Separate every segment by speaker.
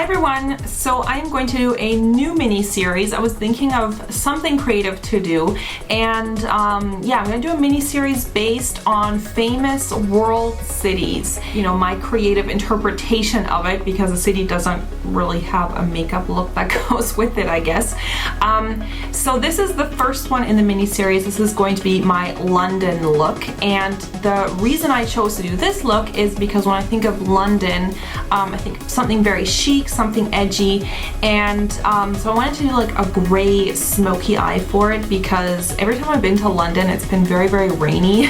Speaker 1: everyone, so I am going to do a new mini series. I was thinking of something creative to do, and yeah, I'm going to do a mini series based on famous world cities. You know, my creative interpretation of it, because the city doesn't really have a makeup look that goes with it, I guess. So this is the first one in the mini series. This is going to be my London look, and the reason I chose to do this look is because when I think of London, I think something very chic, something edgy, and so I wanted to do like a gray smoky eye for it, because every time I've been to London it's been very, very rainy.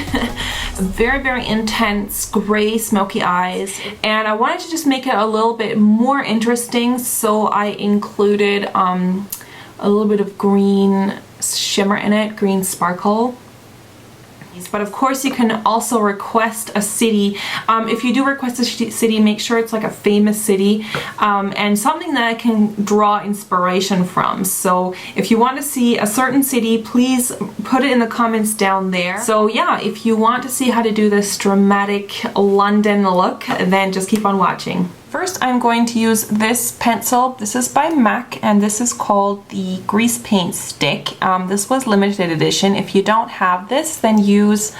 Speaker 1: Very, very intense gray smoky eyes, and I wanted to just make it a little bit more interesting, so I included a little bit of green shimmer in it, green sparkle. But of course you can also request a city. If you do request a city, make sure it's like a famous city and something that I can draw inspiration from. So if you want to see a certain city, please put it in the comments down there. So yeah, if you want to see how to do this dramatic London look, then just keep on watching. First, I'm going to use this pencil. This is by MAC, and this is called the Grease Paint Stick. This was limited edition. If you don't have this, then use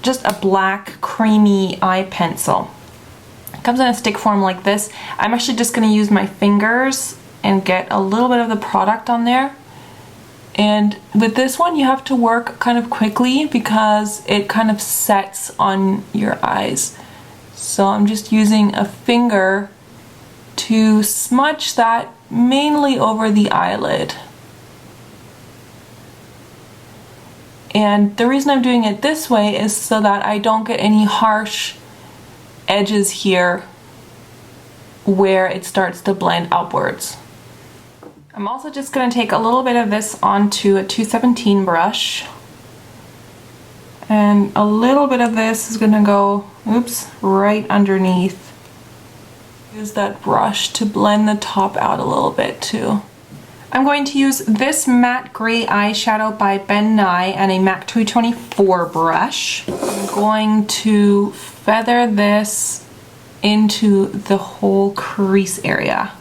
Speaker 1: just a black creamy eye pencil. It comes in a stick form like this. I'm actually just going to use my fingers and get a little bit of the product on there. And with this one, you have to work kind of quickly because it kind of sets on your eyes. So I'm just using a finger to smudge that mainly over the eyelid. And the reason I'm doing it this way is so that I don't get any harsh edges here where it starts to blend upwards. I'm also just going to take a little bit of this onto a 217 brush. And a little bit of this is going to go, oops, right underneath. Use that brush to blend the top out a little bit too. I'm going to use this matte gray eyeshadow by Ben Nye and a MAC 224 brush. I'm going to feather this into the whole crease area.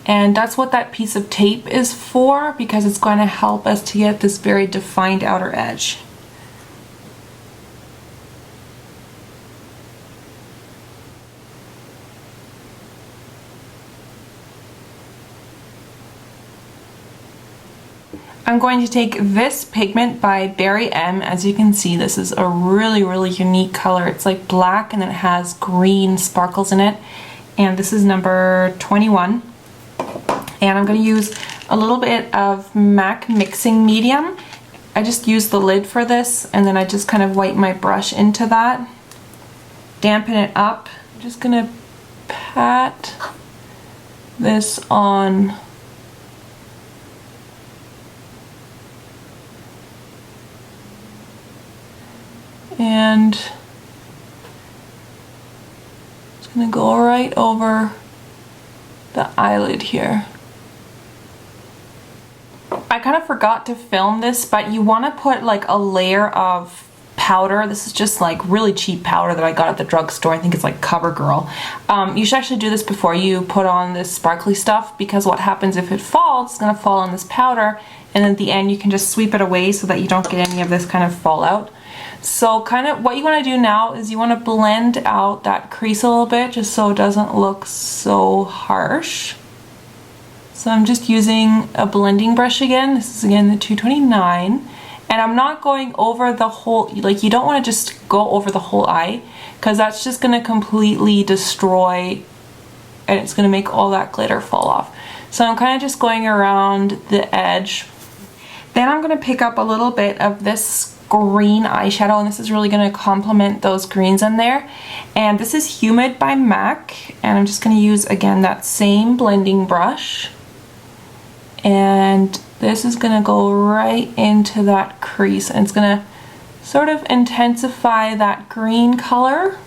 Speaker 1: And that's what that piece of tape is for, because it's going to help us to get this very defined outer edge. I'm going to take this pigment by Barry M. As you can see, this is a really, really unique color. It's like black and it has green sparkles in it. And this is number 21. And I'm going to use a little bit of MAC Mixing Medium. I just use the lid for this, and then I just kind of wipe my brush into that. Dampen it up. I'm just going to pat this on. And it's going to go right over the eyelid here. I kind of forgot to film this, but you want to put like a layer of powder. This is just like really cheap powder that I got at the drugstore. I think it's like CoverGirl. You should actually do this before you put on this sparkly stuff, because what happens if it falls, it's going to fall on this powder, and at the end you can just sweep it away so that you don't get any of this kind of fallout. So kind of what you want to do now is you want to blend out that crease a little bit, just so it doesn't look so harsh. So I'm just using a blending brush again. This is again the 229, and I'm not going over the whole, like you don't want to just go over the whole eye, because that's just going to completely destroy, and it's going to make all that glitter fall off. So I'm kind of just going around the edge. Then I'm going to pick up a little bit of this green eyeshadow, and this is really going to complement those greens in there. And this is Humid by MAC, and I'm just going to use again that same blending brush. And this is going to go right into that crease, and it's going to sort of intensify that green color.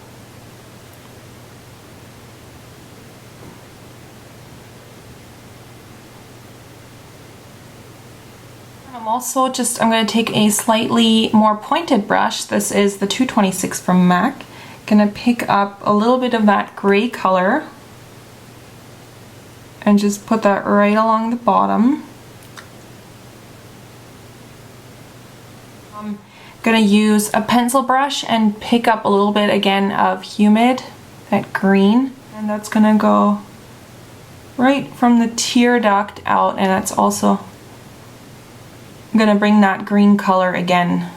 Speaker 1: I'm going to take a slightly more pointed brush. This is the 226 from MAC. Going to pick up a little bit of that gray color and just put that right along the bottom. I'm gonna use a pencil brush and pick up a little bit again of Humid, that green, and that's gonna go right from the tear duct out, and that's also gonna bring that green color again.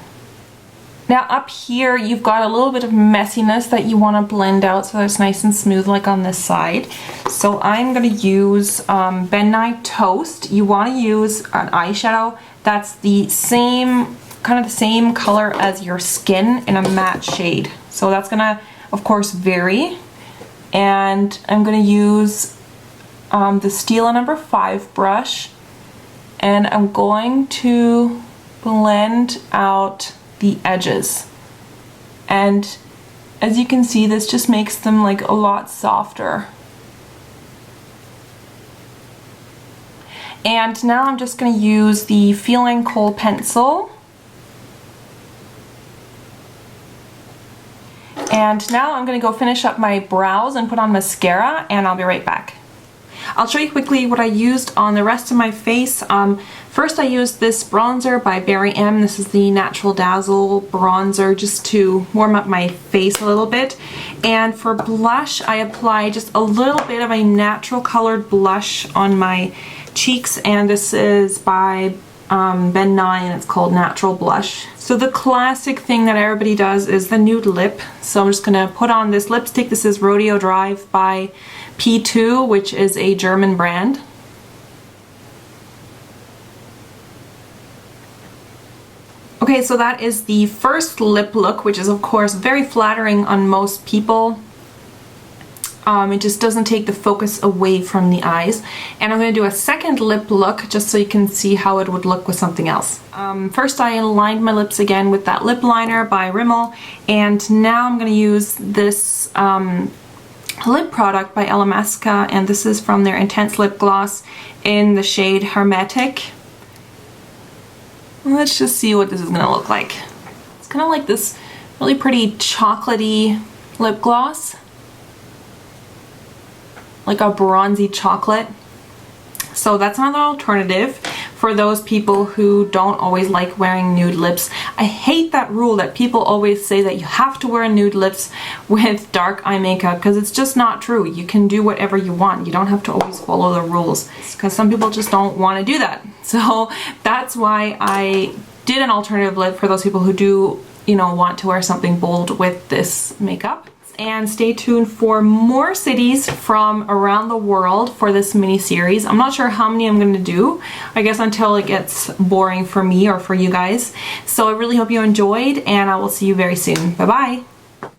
Speaker 1: Now up here you've got a little bit of messiness that you want to blend out so that it's nice and smooth like on this side. So I'm going to use Ben Nye Toast. You want to use an eyeshadow that's the same, kind of the same color as your skin in a matte shade. So that's going to of course vary. And I'm going to use the Stila number 5 brush, and I'm going to blend out the edges, and as you can see, this just makes them like a lot softer. And now I'm just going to use the Feeling Kohl pencil, and now I'm going to go finish up my brows and put on mascara, and I'll be right back. I'll show you quickly what I used on the rest of my face. First I used this bronzer by Barry M. This is the Natural Dazzle bronzer, just to warm up my face a little bit. And for blush, I applied just a little bit of a natural colored blush on my cheeks, and this is by Ben Nye, and it's called Natural Blush. So the classic thing that everybody does is the nude lip. So I'm just gonna put on this lipstick. This is Rodeo Drive by P2, which is a German brand. Okay, so that is the first lip look, which is of course very flattering on most people. It just doesn't take the focus away from the eyes. And I'm going to do a second lip look just so you can see how it would look with something else. First I lined my lips again with that lip liner by Rimmel, and now I'm going to use this lip product by Elemasca, and this is from their Intense Lip Gloss in the shade Hermetic. Let's just see what this is going to look like. It's kind of like this really pretty chocolatey lip gloss, like a bronzy chocolate. So that's another alternative for those people who don't always like wearing nude lips. I hate that rule that people always say that you have to wear nude lips with dark eye makeup, because it's just not true. You can do whatever you want. You don't have to always follow the rules, because some people just don't want to do that. So that's why I did an alternative lip for those people who do, you know, want to wear something bold with this makeup. And stay tuned for more cities from around the world for this mini series. I'm not sure how many I'm going to do, I guess until it gets boring for me or for you guys. So I really hope you enjoyed, and I will see you very soon. Bye bye.